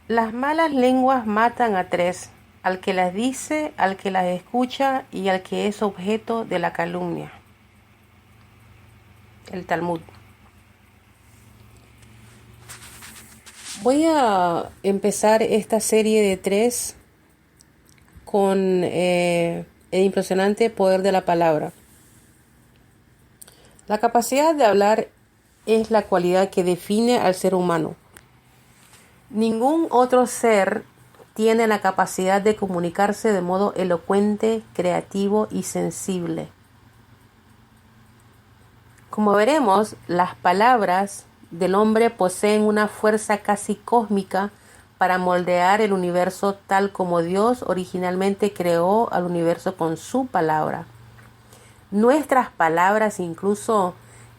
Las malas lenguas matan a tres: al que las dice, al que las escucha y al que es objeto de la calumnia. El Talmud. Voy a empezar esta serie de tres con el impresionante poder de la palabra. La capacidad de hablar es la cualidad que define al ser humano. Ningún otro ser tiene la capacidad de comunicarse de modo elocuente, creativo y sensible. Como veremos, las palabras del hombre poseen una fuerza casi cósmica para moldear el universo tal como Dios originalmente creó al universo con su palabra. Nuestras palabras incluso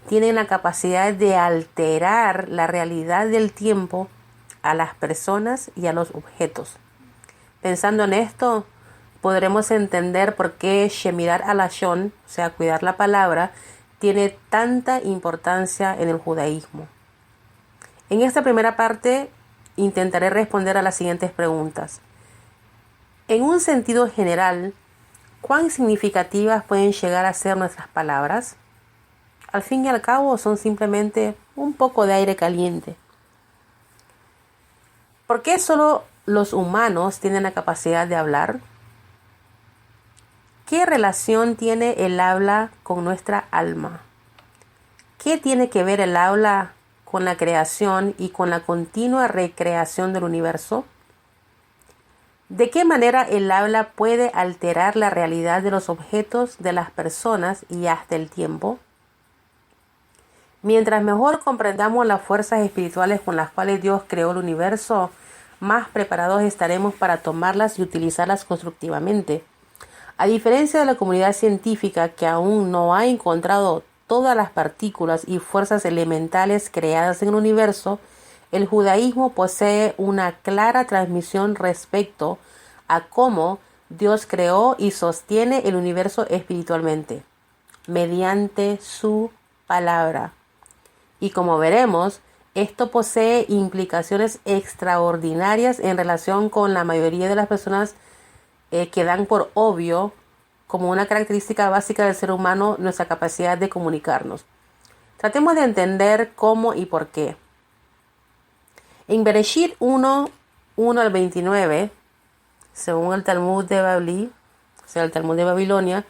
tienen la capacidad de alterar la realidad del tiempo, a las personas y a los objetos. Pensando en esto, podremos entender por qué Shemirat HaLashon, o sea, cuidar la palabra, tiene tanta importancia en el judaísmo. En esta primera parte intentaré responder a las siguientes preguntas. En un sentido general, ¿cuán significativas pueden llegar a ser nuestras palabras? Al fin y al cabo son simplemente un poco de aire caliente. ¿Por qué solo los humanos tienen la capacidad de hablar? ¿Qué relación tiene el habla con nuestra alma? ¿Qué tiene que ver el habla con la creación y con la continua recreación del universo? ¿De qué manera el habla puede alterar la realidad de los objetos, de las personas y hasta el tiempo? Mientras mejor comprendamos las fuerzas espirituales con las cuales Dios creó el universo, más preparados estaremos para tomarlas y utilizarlas constructivamente. A diferencia de la comunidad científica, que aún no ha encontrado todas las partículas y fuerzas elementales creadas en el universo, el judaísmo posee una clara transmisión respecto a cómo Dios creó y sostiene el universo espiritualmente, mediante su palabra. Y como veremos, esto posee implicaciones extraordinarias en relación con la mayoría de las personas que dan por obvio, como una característica básica del ser humano, nuestra capacidad de comunicarnos. Tratemos de entender cómo y por qué. En Bereshit 1 al 29, según el Talmud de Babli, o sea, el Talmud de Babilonia,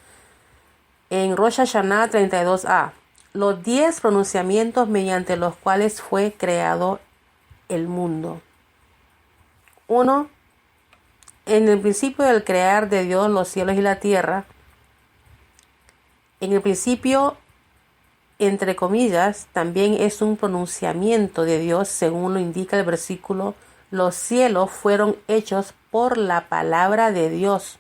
en Rosh Hashanah 32a, los 10 pronunciamientos mediante los cuales fue creado el mundo. 1. En el principio del crear de Dios los cielos y la tierra, en el principio, entre comillas, también es un pronunciamiento de Dios, según lo indica el versículo: los cielos fueron hechos por la palabra de Dios.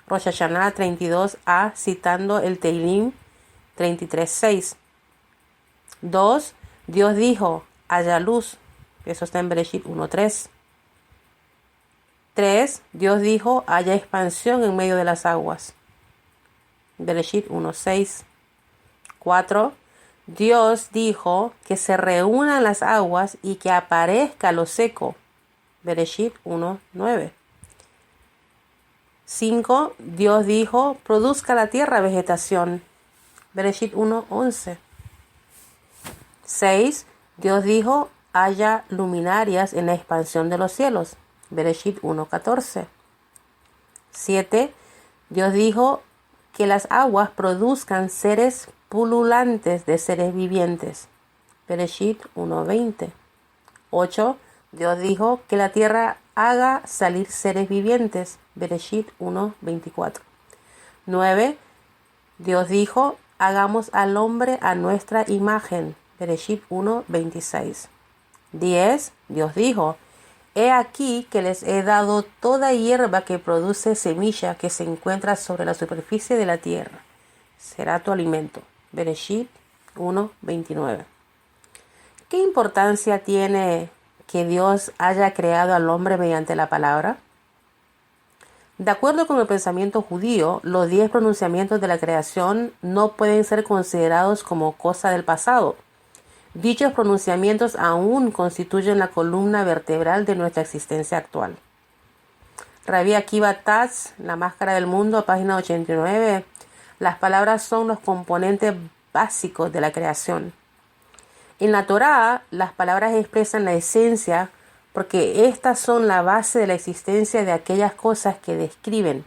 Rosh Hashanah 32a, citando el Teilim 33:6. 2. Dios dijo: haya luz. Eso está en Bereshit 1:3. 3. Dios dijo: haya expansión en medio de las aguas. Bereshit 1:6. 4. Dios dijo que se reúnan las aguas y que aparezca lo seco. Bereshit 1:9. 5. Dios dijo: produzca la tierra vegetación. Bereshit 1:11. 6. Dios dijo: haya luminarias en la expansión de los cielos. Bereshit 1:14. 7. Dios dijo que las aguas produzcan seres pululantes de seres vivientes. Bereshit 1:20. 8. Dios dijo que la tierra haga salir seres vivientes. Bereshit 1:24. 9. Dios dijo: hagamos al hombre a nuestra imagen. Bereshit 1:26. 10. Dios dijo: he aquí que les he dado toda hierba que produce semilla que se encuentra sobre la superficie de la tierra. Será tu alimento. Bereshit 1:29. ¿Qué importancia tiene que Dios haya creado al hombre mediante la palabra? De acuerdo con el pensamiento judío, los 10 pronunciamientos de la creación no pueden ser considerados como cosa del pasado. Dichos pronunciamientos aún constituyen la columna vertebral de nuestra existencia actual. Rabbi Akiva Tatz, La Máscara del Mundo, página 89. Las palabras son los componentes básicos de la creación. En la Torá, las palabras expresan la esencia porque estas son la base de la existencia de aquellas cosas que describen.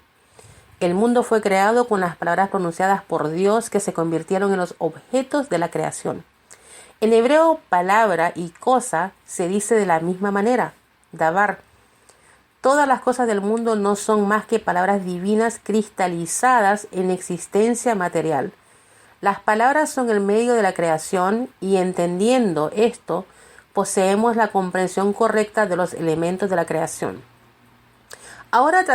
El mundo fue creado con las palabras pronunciadas por Dios que se convirtieron en los objetos de la creación. En hebreo, palabra y cosa se dice de la misma manera, davar. Todas las cosas del mundo no son más que palabras divinas cristalizadas en existencia material. Las palabras son el medio de la creación y entendiendo esto, poseemos la comprensión correcta de los elementos de la creación. Ahora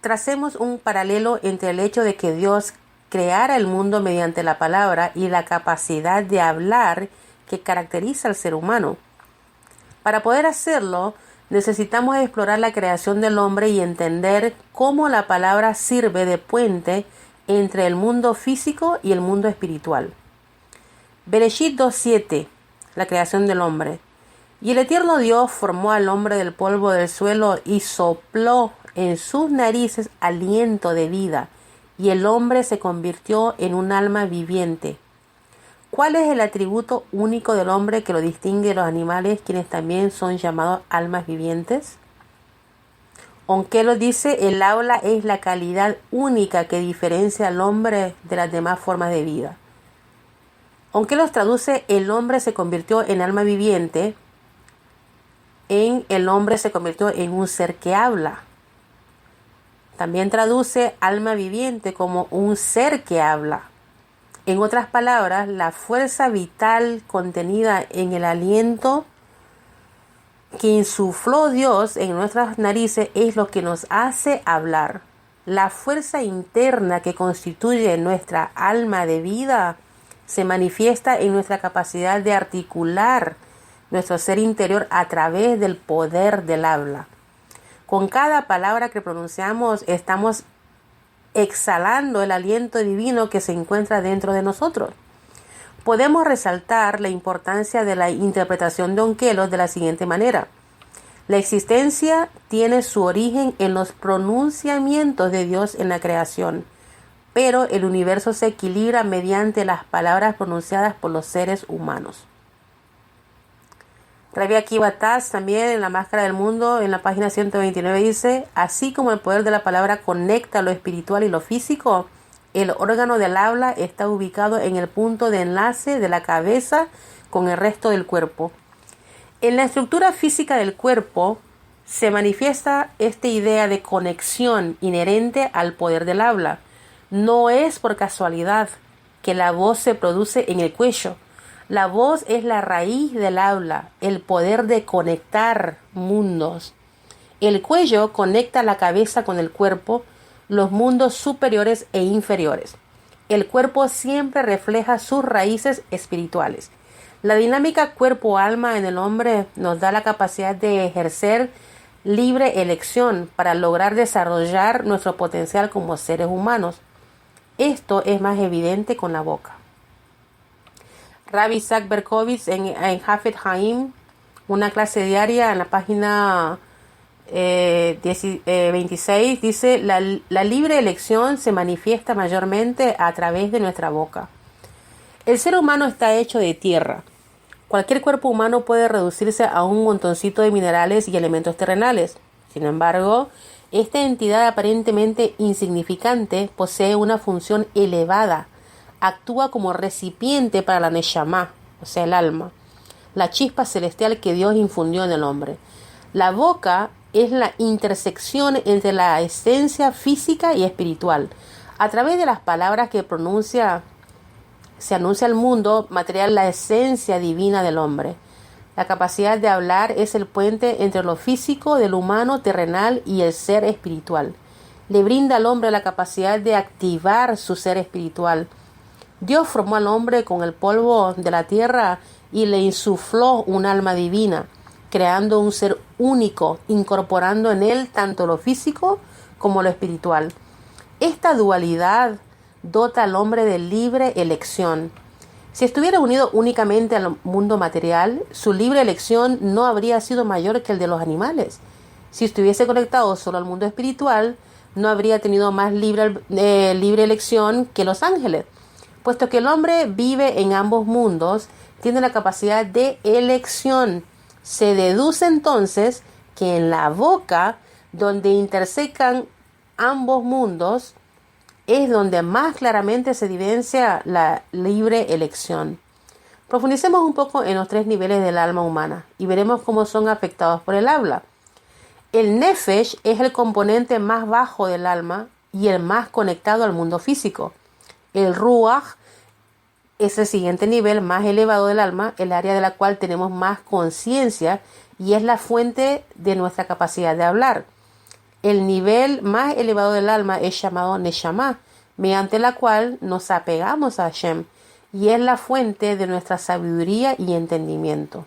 tracemos un paralelo entre el hecho de que Dios creara el mundo mediante la palabra y la capacidad de hablar que caracteriza al ser humano. Para poder hacerlo, necesitamos explorar la creación del hombre y entender cómo la palabra sirve de puente entre el mundo físico y el mundo espiritual. Bereshit 2:7, la creación del hombre. Y el eterno Dios formó al hombre del polvo del suelo y sopló en sus narices aliento de vida, y el hombre se convirtió en un alma viviente. ¿Cuál es el atributo único del hombre que lo distingue de los animales, quienes también son llamados almas vivientes? Onkelos dice, el habla es la calidad única que diferencia al hombre de las demás formas de vida. Onkelos traduce, el hombre se convirtió en alma viviente, en el hombre se convirtió en un ser que habla. También traduce alma viviente como un ser que habla. En otras palabras, la fuerza vital contenida en el aliento que insufló Dios en nuestras narices es lo que nos hace hablar. La fuerza interna que constituye nuestra alma de vida se manifiesta en nuestra capacidad de articular nuestro ser interior a través del poder del habla. Con cada palabra que pronunciamos estamos exhalando el aliento divino que se encuentra dentro de nosotros. Podemos resaltar la importancia de la interpretación de Onkelos de la siguiente manera. La existencia tiene su origen en los pronunciamientos de Dios en la creación, pero el universo se equilibra mediante las palabras pronunciadas por los seres humanos. Rabbi Akiva Tatz también en La Máscara del Mundo, en la página 129 dice, así como el poder de la palabra conecta lo espiritual y lo físico, el órgano del habla está ubicado en el punto de enlace de la cabeza con el resto del cuerpo. En la estructura física del cuerpo se manifiesta esta idea de conexión inherente al poder del habla. No es por casualidad que la voz se produce en el cuello. La voz es la raíz del habla, el poder de conectar mundos. El cuello conecta la cabeza con el cuerpo, los mundos superiores e inferiores. El cuerpo siempre refleja sus raíces espirituales. La dinámica cuerpo-alma en el hombre nos da la capacidad de ejercer libre elección para lograr desarrollar nuestro potencial como seres humanos. Esto es más evidente con la boca. Rabbi Isaac Berkovitz en Hafetz Haim, una clase diaria en la página 26, dice, la libre elección se manifiesta mayormente a través de nuestra boca. El ser humano está hecho de tierra. Cualquier cuerpo humano puede reducirse a un montoncito de minerales y elementos terrenales. Sin embargo, esta entidad aparentemente insignificante posee una función elevada. Actúa como recipiente para la Neshama, o sea, el alma, la chispa celestial que Dios infundió en el hombre. La boca es la intersección entre la esencia física y espiritual. A través de las palabras que pronuncia, se anuncia al mundo material la esencia divina del hombre. La capacidad de hablar es el puente entre lo físico del humano terrenal y el ser espiritual. Le brinda al hombre la capacidad de activar su ser espiritual. Dios formó al hombre con el polvo de la tierra y le insufló un alma divina, creando un ser único, incorporando en él tanto lo físico como lo espiritual. Esta dualidad dota al hombre de libre elección. Si estuviera unido únicamente al mundo material, su libre elección no habría sido mayor que el de los animales. Si estuviese conectado solo al mundo espiritual, no habría tenido más libre elección que los ángeles. Puesto que el hombre vive en ambos mundos, tiene la capacidad de elección. Se deduce entonces que en la boca, donde intersecan ambos mundos, es donde más claramente se evidencia la libre elección. Profundicemos un poco en los tres niveles del alma humana y veremos cómo son afectados por el habla. El nefesh es el componente más bajo del alma y el más conectado al mundo físico. El ruach es el siguiente nivel más elevado del alma, el área de la cual tenemos más conciencia y es la fuente de nuestra capacidad de hablar. El nivel más elevado del alma es llamado Neshama, mediante la cual nos apegamos a Hashem y es la fuente de nuestra sabiduría y entendimiento.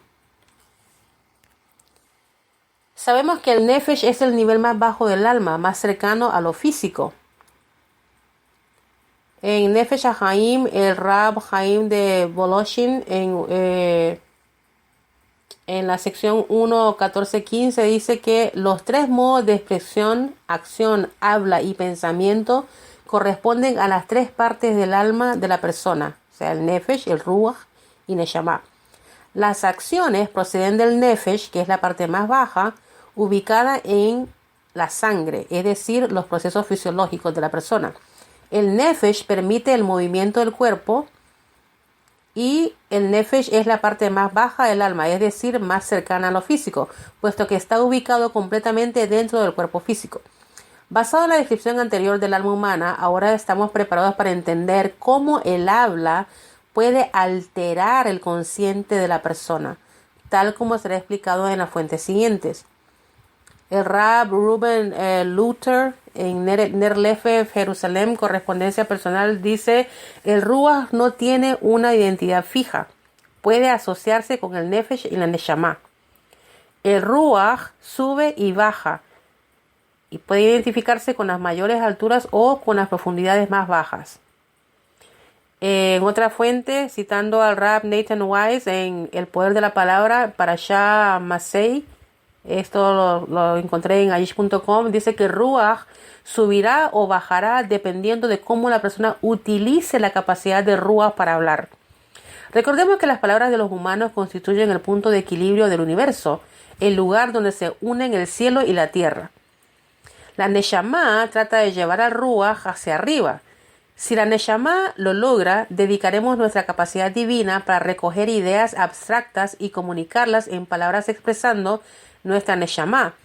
Sabemos que el Nefesh es el nivel más bajo del alma, más cercano a lo físico. En Nefesh HaHaim, el Rab Haim de Voloshin, en la sección 1.14.15 dice que los tres modos de expresión, acción, habla y pensamiento corresponden a las tres partes del alma de la persona, o sea, el Nefesh, el Ruach y Neshama. Las acciones proceden del Nefesh, que es la parte más baja, ubicada en la sangre, es decir, los procesos fisiológicos de la persona. El Nefesh permite el movimiento del cuerpo y el Nefesh es la parte más baja del alma, es decir, más cercana a lo físico, puesto que está ubicado completamente dentro del cuerpo físico. Basado en la descripción anterior del alma humana, ahora estamos preparados para entender cómo el habla puede alterar el consciente de la persona, tal como será explicado en las fuentes siguientes. El Rab Ruben Luther en Ner Lefe, Jerusalén, correspondencia personal, dice: el Ruach no tiene una identidad fija, puede asociarse con el Nefesh y la Neshama. El Ruach sube y baja y puede identificarse con las mayores alturas o con las profundidades más bajas. En otra fuente, citando al Rab Nathan Wise en El poder de la palabra, Parashá Masei, esto lo encontré en aish.com, dice que Ruach subirá o bajará dependiendo de cómo la persona utilice la capacidad de Ruach para hablar. Recordemos que las palabras de los humanos constituyen el punto de equilibrio del universo, el lugar donde se unen el cielo y la tierra. La Neshama trata de llevar al Ruach hacia arriba. Si la Neshama lo logra, dedicaremos nuestra capacidad divina para recoger ideas abstractas y comunicarlas en palabras expresando nuestra Neshama.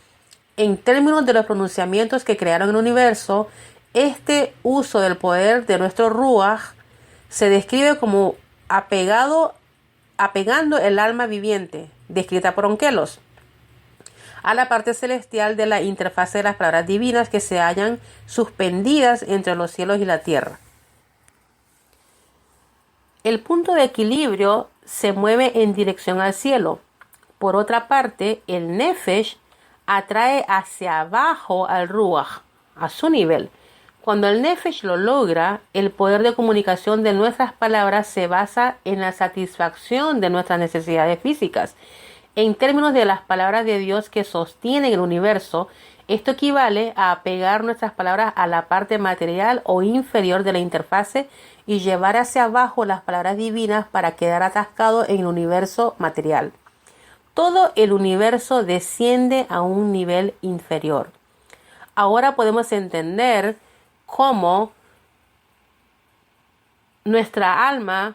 En términos de los pronunciamientos que crearon el universo, este uso del poder de nuestro Ruach se describe como apegando el alma viviente, descrita por Onkelos, a la parte celestial de la interfase de las palabras divinas que se hallan suspendidas entre los cielos y la tierra. El punto de equilibrio se mueve en dirección al cielo. Por otra parte, el Nefesh atrae hacia abajo al Ruach, a su nivel. Cuando el Nefesh lo logra, el poder de comunicación de nuestras palabras se basa en la satisfacción de nuestras necesidades físicas. En términos de las palabras de Dios que sostienen el universo, esto equivale a apegar nuestras palabras a la parte material o inferior de la interfase y llevar hacia abajo las palabras divinas para quedar atascado en el universo material. Todo el universo desciende a un nivel inferior. Ahora podemos entender cómo nuestra alma,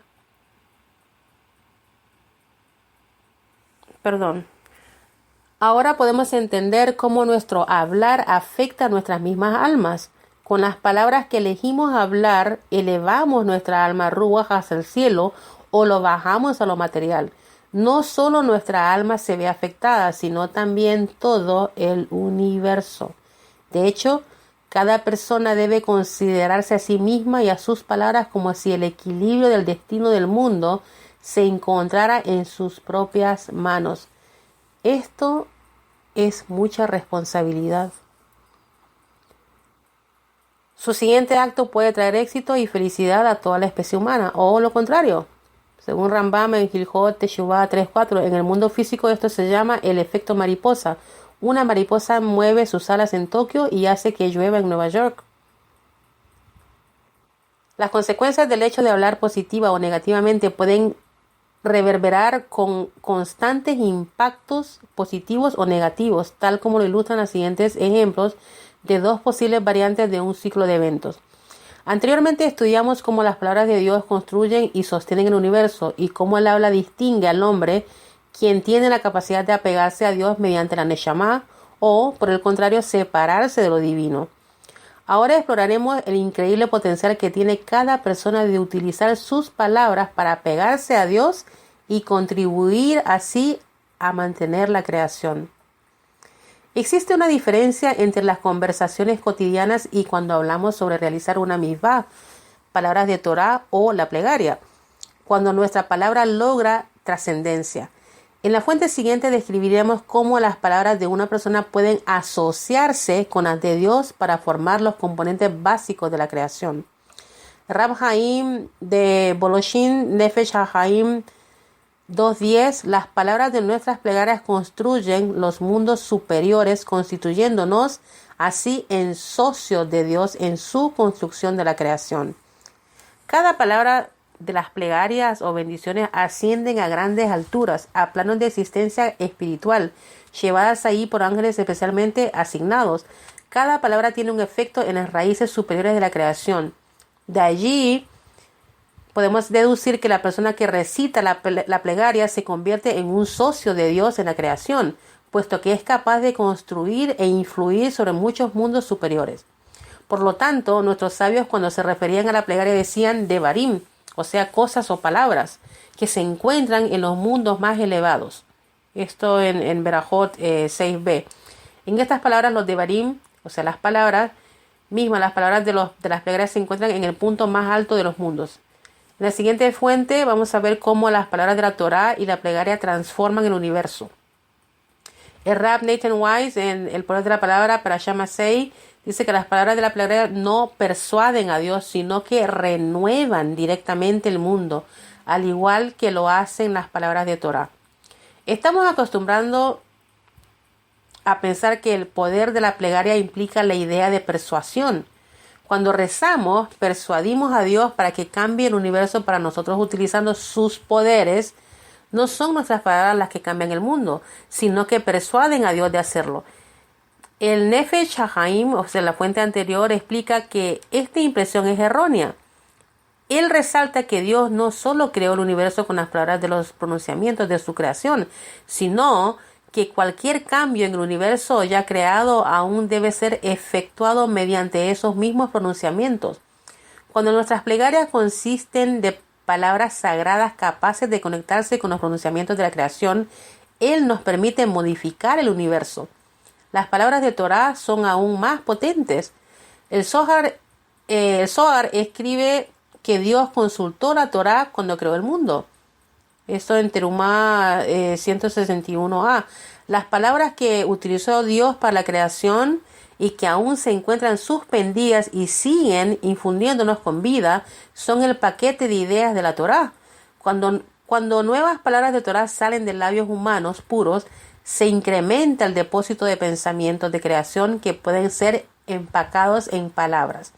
ahora podemos entender cómo nuestro hablar afecta a nuestras mismas almas. Con las palabras que elegimos hablar, elevamos nuestra alma Ruach hacia el cielo o lo bajamos a lo material. No solo nuestra alma se ve afectada, sino también todo el universo. De hecho, cada persona debe considerarse a sí misma y a sus palabras como si el equilibrio del destino del mundo se encontrara en sus propias manos. Esto es mucha responsabilidad. Su siguiente acto puede traer éxito y felicidad a toda la especie humana, o lo contrario. Según Rambam en Hilhot Teshuvah 3.4, en el mundo físico esto se llama el efecto mariposa. Una mariposa mueve sus alas en Tokio y hace que llueva en Nueva York. Las consecuencias del hecho de hablar positiva o negativamente pueden reverberar con constantes impactos positivos o negativos, tal como lo ilustran los siguientes ejemplos de dos posibles variantes de un ciclo de eventos. Anteriormente estudiamos cómo las palabras de Dios construyen y sostienen el universo y cómo el habla distingue al hombre, quien tiene la capacidad de apegarse a Dios mediante la Neshama o, por el contrario, separarse de lo divino. Ahora exploraremos el increíble potencial que tiene cada persona de utilizar sus palabras para apegarse a Dios y contribuir así a mantener la creación. Existe una diferencia entre las conversaciones cotidianas y cuando hablamos sobre realizar una mizvah, palabras de Torah o la plegaria, cuando nuestra palabra logra trascendencia. En la fuente siguiente describiremos cómo las palabras de una persona pueden asociarse con las de Dios para formar los componentes básicos de la creación. Rab Haim de Boloshin Nefesh HaHaim 2.10, las palabras de nuestras plegarias construyen los mundos superiores, constituyéndonos así en socios de Dios en su construcción de la creación. Cada palabra de las plegarias o bendiciones ascienden a grandes alturas, a planos de existencia espiritual, llevadas ahí por ángeles especialmente asignados. Cada palabra tiene un efecto en las raíces superiores de la creación. De allí podemos deducir que la persona que recita la plegaria se convierte en un socio de Dios en la creación, puesto que es capaz de construir e influir sobre muchos mundos superiores. Por lo tanto, nuestros sabios cuando se referían a la plegaria decían devarim, o sea, cosas o palabras que se encuentran en los mundos más elevados. Esto en Berajot 6b. En estas palabras, los devarim, o sea, las palabras mismas, las palabras de las plegarias se encuentran en el punto más alto de los mundos. En la siguiente fuente vamos a ver cómo las palabras de la Torah y la plegaria transforman el universo. El Rab Nathan Wise, en El Poder de la Palabra, para Shamasei, dice que las palabras de la plegaria no persuaden a Dios, sino que renuevan directamente el mundo, al igual que lo hacen las palabras de Torah. Estamos acostumbrando a pensar que el poder de la plegaria implica la idea de persuasión. Cuando rezamos, persuadimos a Dios para que cambie el universo para nosotros utilizando sus poderes. No son nuestras palabras las que cambian el mundo, sino que persuaden a Dios de hacerlo. El Nefesh HaHaim, o sea, la fuente anterior, explica que esta impresión es errónea. Él resalta que Dios no solo creó el universo con las palabras de los pronunciamientos de su creación, sino que cualquier cambio en el universo ya creado aún debe ser efectuado mediante esos mismos pronunciamientos. Cuando nuestras plegarias consisten de palabras sagradas capaces de conectarse con los pronunciamientos de la creación, Él nos permite modificar el universo. Las palabras de Torah son aún más potentes. El Zohar escribe que Dios consultó la Torah cuando creó el mundo. Esto en Terumá 161a. Las palabras que utilizó Dios para la creación y que aún se encuentran suspendidas y siguen infundiéndonos con vida son el paquete de ideas de la Torah. Cuando nuevas palabras de Torah salen de labios humanos puros, se incrementa el depósito de pensamientos de creación que pueden ser empacados en palabras.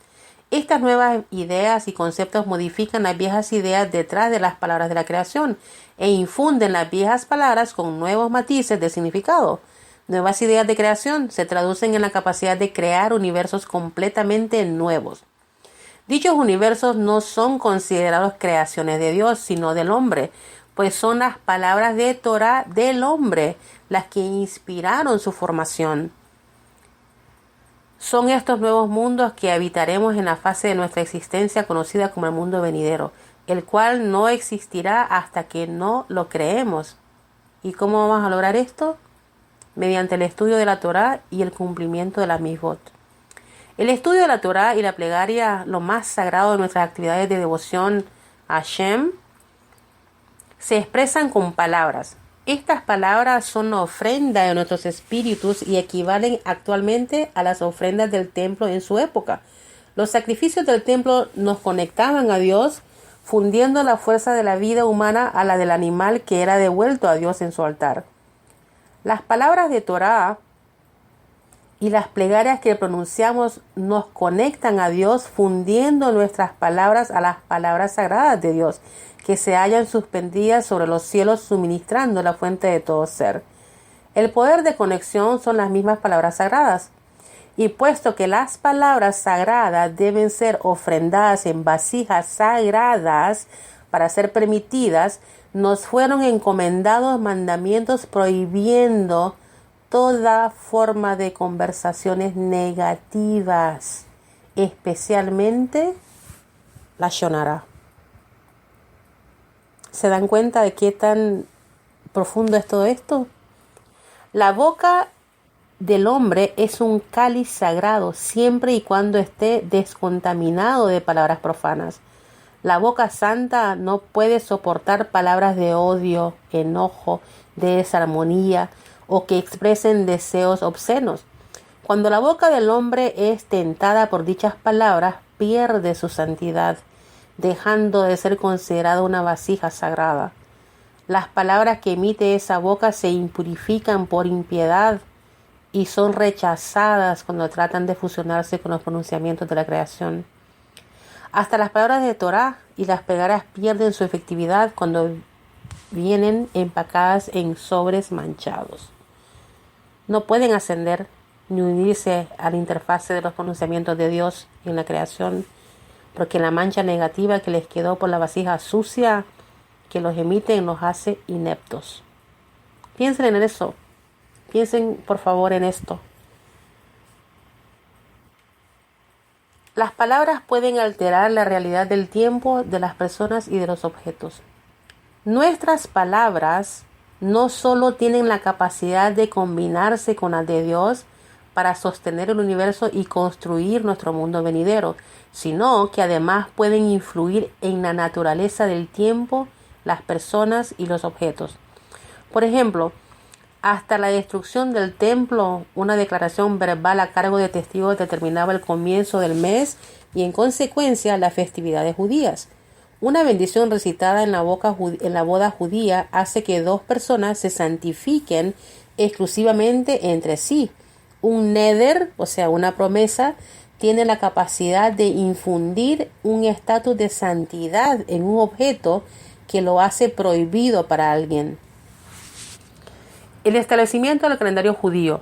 Estas nuevas ideas y conceptos modifican las viejas ideas detrás de las palabras de la creación e infunden las viejas palabras con nuevos matices de significado. Nuevas ideas de creación se traducen en la capacidad de crear universos completamente nuevos. Dichos universos no son considerados creaciones de Dios, sino del hombre, pues son las palabras de Torah del hombre las que inspiraron su formación. Son estos nuevos mundos que habitaremos en la fase de nuestra existencia conocida como el mundo venidero, el cual no existirá hasta que no lo creemos. ¿Y cómo vamos a lograr esto? Mediante el estudio de la Torah y el cumplimiento de la Mizvot. El estudio de la Torah y la plegaria, lo más sagrado de nuestras actividades de devoción a Hashem, se expresan con palabras. Estas palabras son la ofrenda de nuestros espíritus y equivalen actualmente a las ofrendas del templo en su época. Los sacrificios del templo nos conectaban a Dios fundiendo la fuerza de la vida humana a la del animal que era devuelto a Dios en su altar. Las palabras de Torá y las plegarias que pronunciamos nos conectan a Dios, fundiendo nuestras palabras a las palabras sagradas de Dios, que se hallan suspendidas sobre los cielos, suministrando la fuente de todo ser. El poder de conexión son las mismas palabras sagradas. Y puesto que las palabras sagradas deben ser ofrendadas en vasijas sagradas para ser permitidas, nos fueron encomendados mandamientos prohibiendo toda forma de conversaciones negativas, especialmente la shonara. ¿Se dan cuenta de qué tan profundo es todo esto? La boca del hombre es un cáliz sagrado siempre y cuando esté descontaminado de palabras profanas. La boca santa no puede soportar palabras de odio, enojo, de desarmonía o que expresen deseos obscenos. Cuando la boca del hombre es tentada por dichas palabras, pierde su santidad, dejando de ser considerada una vasija sagrada. Las palabras que emite esa boca se impurifican por impiedad y son rechazadas cuando tratan de fusionarse con los pronunciamientos de la creación. Hasta las palabras de Torá y las plegarias pierden su efectividad cuando vienen empacadas en sobres manchados. No pueden ascender ni unirse a la interfase de los pronunciamientos de Dios en la creación, porque la mancha negativa que les quedó por la vasija sucia que los emiten los hace ineptos. Piensen en eso. Piensen por favor en esto. Las palabras pueden alterar la realidad del tiempo, de las personas y de los objetos. Nuestras palabras no solo tienen la capacidad de combinarse con las de Dios para sostener el universo y construir nuestro mundo venidero, sino que además pueden influir en la naturaleza del tiempo, las personas y los objetos. Por ejemplo, hasta la destrucción del templo, una declaración verbal a cargo de testigos determinaba el comienzo del mes y en consecuencia las festividades judías. Una bendición recitada en la boda judía hace que dos personas se santifiquen exclusivamente entre sí. Un neder, o sea, una promesa, tiene la capacidad de infundir un estatus de santidad en un objeto que lo hace prohibido para alguien. El establecimiento del calendario judío.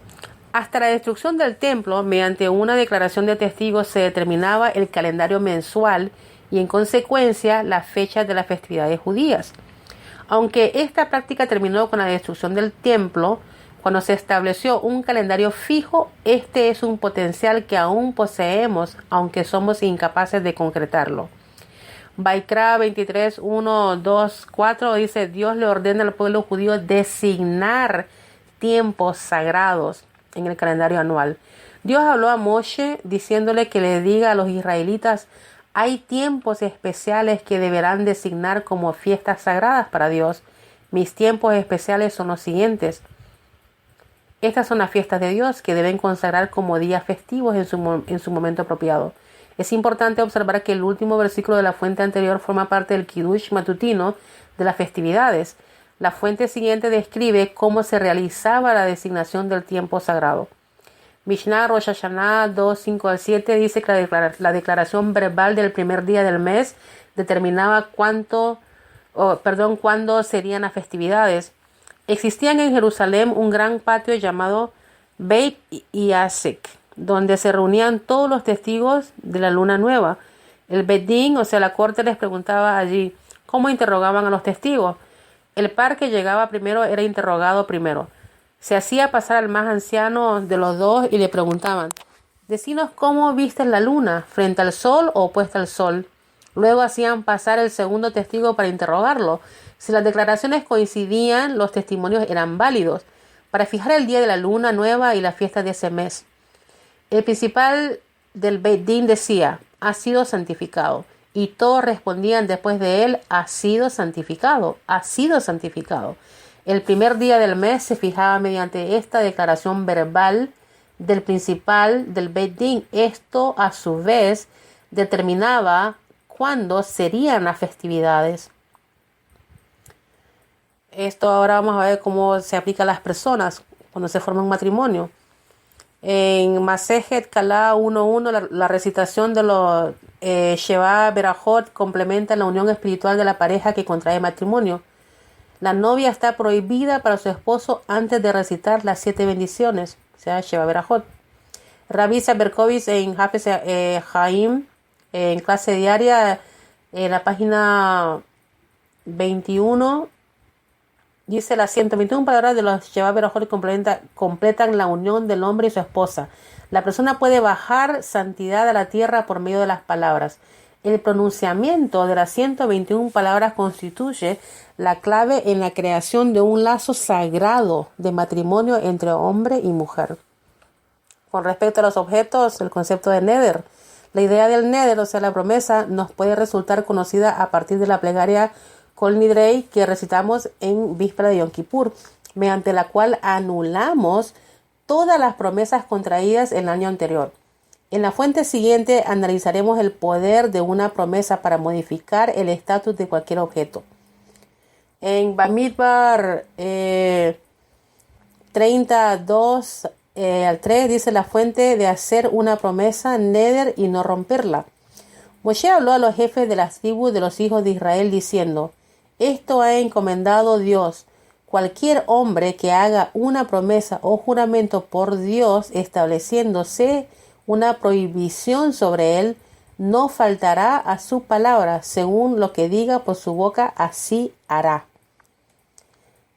Hasta la destrucción del templo, mediante una declaración de testigos se determinaba el calendario mensual y en consecuencia las fechas de las festividades judías. Aunque esta práctica terminó con la destrucción del templo, cuando se estableció un calendario fijo, este es un potencial que aún poseemos, aunque somos incapaces de concretarlo. Vaikra 23, 1, 2, 4 dice: Dios le ordena al pueblo judío designar tiempos sagrados en el calendario anual. Dios habló a Moshe diciéndole que le diga a los israelitas: hay tiempos especiales que deberán designar como fiestas sagradas para Dios. Mis tiempos especiales son los siguientes. Estas son las fiestas de Dios que deben consagrar como días festivos en su momento apropiado. Es importante observar que el último versículo de la fuente anterior forma parte del Kiddush matutino de las festividades. La fuente siguiente describe cómo se realizaba la designación del tiempo sagrado. Mishnah Rosh Hashanah 2, 5 al 7 dice que la declaración verbal del primer día del mes determinaba cuándo serían las festividades. Existían en Jerusalén un gran patio llamado Beit Yasek, donde se reunían todos los testigos de la luna nueva. El Beit Din, o sea, la corte, les preguntaba allí cómo interrogaban a los testigos. El par que llegaba primero era interrogado primero. Se hacía pasar al más anciano de los dos y le preguntaban: «Decinos cómo viste la luna, frente al sol o opuesta al sol». Luego hacían pasar el segundo testigo para interrogarlo. Si las declaraciones coincidían, los testimonios eran válidos para fijar el día de la luna nueva y la fiesta de ese mes. El principal del Beit Din decía: «Ha sido santificado». Y todos respondían después de él: «Ha sido santificado, ha sido santificado». El primer día del mes se fijaba mediante esta declaración verbal del principal del Beit Din. Esto, a su vez, determinaba cuándo serían las festividades. Esto ahora vamos a ver cómo se aplica a las personas cuando se forma un matrimonio. En Masejet Kalá 1.1, la recitación de los Sheva Berajot complementa la unión espiritual de la pareja que contrae matrimonio. La novia está prohibida para su esposo antes de recitar las 7 bendiciones, o sea, Sheva Berajot. Rabbi Berkovitz en Hafez Haim, en clase diaria, en la página 21, dice: las 121 palabras de los Sheva Berajot completan la unión del hombre y su esposa. La persona puede bajar santidad a la tierra por medio de las palabras. El pronunciamiento de las 121 palabras constituye la clave en la creación de un lazo sagrado de matrimonio entre hombre y mujer. Con respecto a los objetos, el concepto de neder. La idea del neder, o sea, la promesa, nos puede resultar conocida a partir de la plegaria Kol Nidrei que recitamos en víspera de Yom Kippur, mediante la cual anulamos todas las promesas contraídas en el año anterior. En la fuente siguiente analizaremos el poder de una promesa para modificar el estatus de cualquier objeto. En Bamidbar 32 al 3 dice la fuente de hacer una promesa, neder, y no romperla. Moshe habló a los jefes de las tribus de los hijos de Israel diciendo: esto ha encomendado Dios. Cualquier hombre que haga una promesa o juramento por Dios estableciéndose una prohibición sobre él, no faltará a su palabra, según lo que diga por su boca, así hará.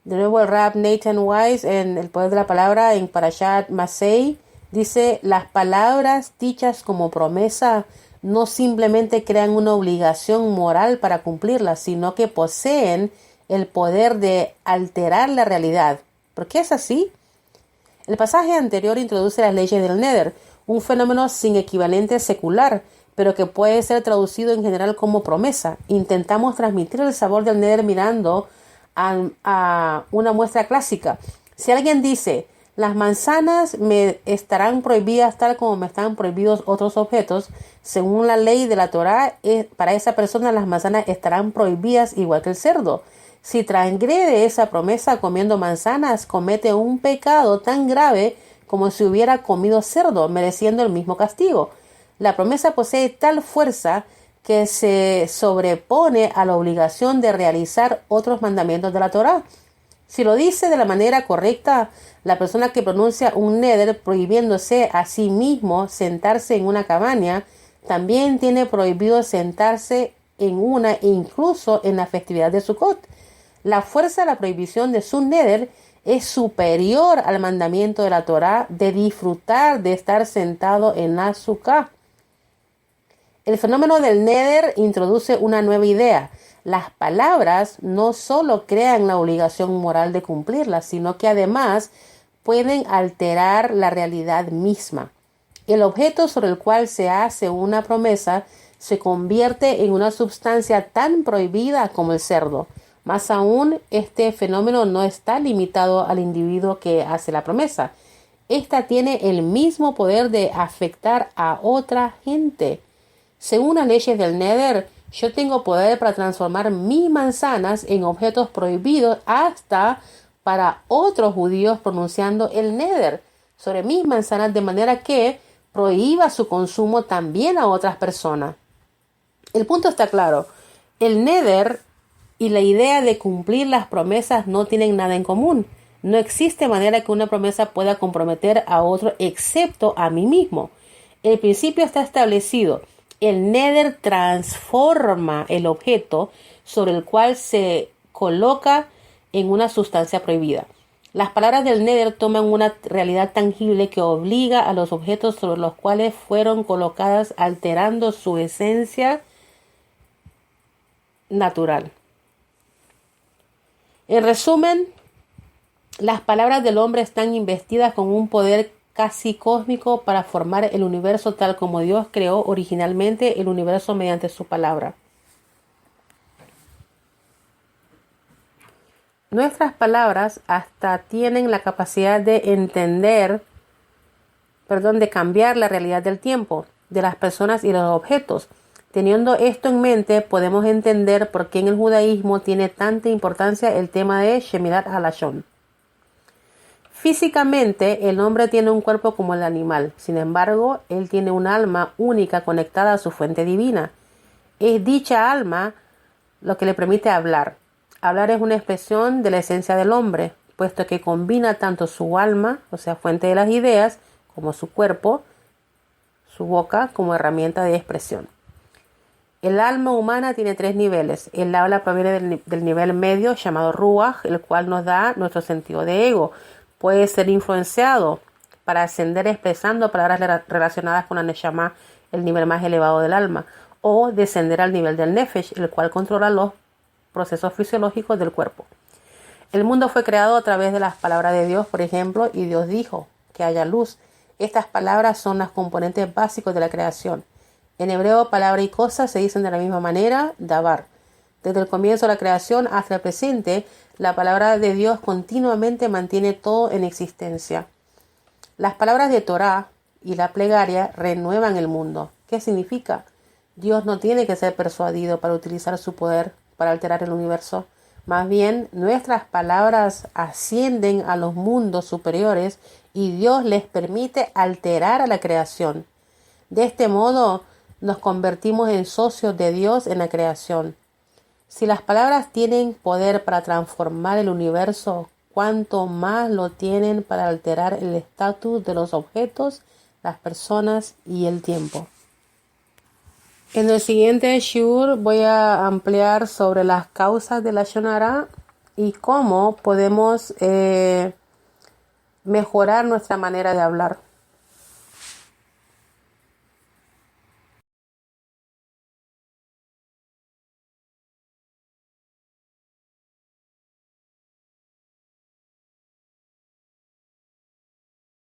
De nuevo el Rab Nathan Wise en El Poder de la Palabra en Parashat Masei dice: las palabras dichas como promesa no simplemente crean una obligación moral para cumplirlas, sino que poseen el poder de alterar la realidad. ¿Por qué es así? El pasaje anterior introduce las leyes del neder, un fenómeno sin equivalente secular, pero que puede ser traducido en general como promesa. Intentamos transmitir el sabor del neder mirando a una muestra clásica. Si alguien dice: las manzanas me estarán prohibidas tal como me están prohibidos otros objetos, según la ley de la Torá, para esa persona las manzanas estarán prohibidas igual que el cerdo. Si transgrede esa promesa comiendo manzanas, comete un pecado tan grave como si hubiera comido cerdo, mereciendo el mismo castigo. La promesa posee tal fuerza que se sobrepone a la obligación de realizar otros mandamientos de la Torá. Si lo dice de la manera correcta, la persona que pronuncia un neder prohibiéndose a sí mismo sentarse en una cabaña, también tiene prohibido sentarse en una e incluso en la festividad de Sukkot. La fuerza de la prohibición de su neder es superior al mandamiento de la Torá de disfrutar de estar sentado en la sukkah. El fenómeno del neder introduce una nueva idea. Las palabras no solo crean la obligación moral de cumplirlas, sino que además pueden alterar la realidad misma. El objeto sobre el cual se hace una promesa se convierte en una sustancia tan prohibida como el cerdo. Más aún, este fenómeno no está limitado al individuo que hace la promesa. Esta tiene el mismo poder de afectar a otra gente. Según las leyes del neder, yo tengo poder para transformar mis manzanas en objetos prohibidos hasta para otros judíos pronunciando el neder sobre mis manzanas de manera que prohíba su consumo también a otras personas. El punto está claro. El neder y la idea de cumplir las promesas no tienen nada en común. No existe manera que una promesa pueda comprometer a otro excepto a mí mismo. El principio está establecido. El neder transforma el objeto sobre el cual se coloca en una sustancia prohibida. Las palabras del neder toman una realidad tangible que obliga a los objetos sobre los cuales fueron colocadas, alterando su esencia natural. En resumen, las palabras del hombre están investidas con un poder casi cósmico para formar el universo tal como Dios creó originalmente el universo mediante su palabra. Nuestras palabras hasta tienen la capacidad de de cambiar la realidad del tiempo, de las personas y los objetos. Teniendo esto en mente, podemos entender por qué en el judaísmo tiene tanta importancia el tema de Shemirat Halashon. Físicamente, el hombre tiene un cuerpo como el animal. Sin embargo, él tiene un alma única conectada a su fuente divina. Es dicha alma lo que le permite hablar. Hablar es una expresión de la esencia del hombre, puesto que combina tanto su alma, o sea, fuente de las ideas, como su cuerpo, su boca, como herramienta de expresión. El alma humana tiene 3 niveles. El habla proviene del nivel medio llamado Ruach, el cual nos da nuestro sentido de ego. Puede ser influenciado para ascender expresando palabras relacionadas con la Neshama, el nivel más elevado del alma, o descender al nivel del Nefesh, el cual controla los procesos fisiológicos del cuerpo. El mundo fue creado a través de las palabras de Dios, por ejemplo, y Dios dijo que haya luz. Estas palabras son los componentes básicos de la creación. En hebreo, palabra y cosa se dicen de la misma manera, davar. Desde el comienzo de la creación hasta el presente, la palabra de Dios continuamente mantiene todo en existencia. Las palabras de Torá y la plegaria renuevan el mundo. ¿Qué significa? Dios no tiene que ser persuadido para utilizar su poder para alterar el universo. Más bien, nuestras palabras ascienden a los mundos superiores y Dios les permite alterar a la creación. De este modo, nos convertimos en socios de Dios en la creación. Si las palabras tienen poder para transformar el universo, ¿cuánto más lo tienen para alterar el estatus de los objetos, las personas y el tiempo? En el siguiente shiur voy a ampliar sobre las causas de la Lashon Hara y cómo podemos mejorar nuestra manera de hablar.